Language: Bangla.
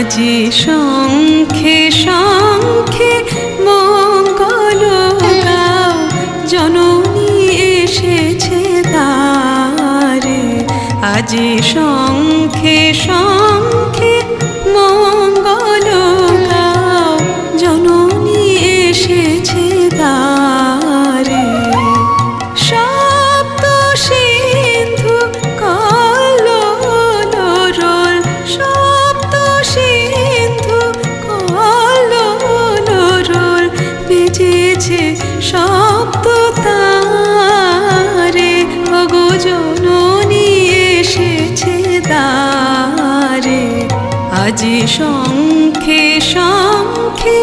আজি শঙ্খে শঙ্খে মঙ্গল গাও, জননী এসেছে দ্বারে। আজি শঙ্খে শঙ্খে মঙ্গল গাও, জননী এসেছে দ্বারে। সপ্ত সিন্ধু কল্লোল, সপ্ত সিন্ধু কল্লোল, বেজেছে সপ্ত তারে। ওগো জননী এসেছে দ্বারে। আজি শঙ্খে শঙ্খে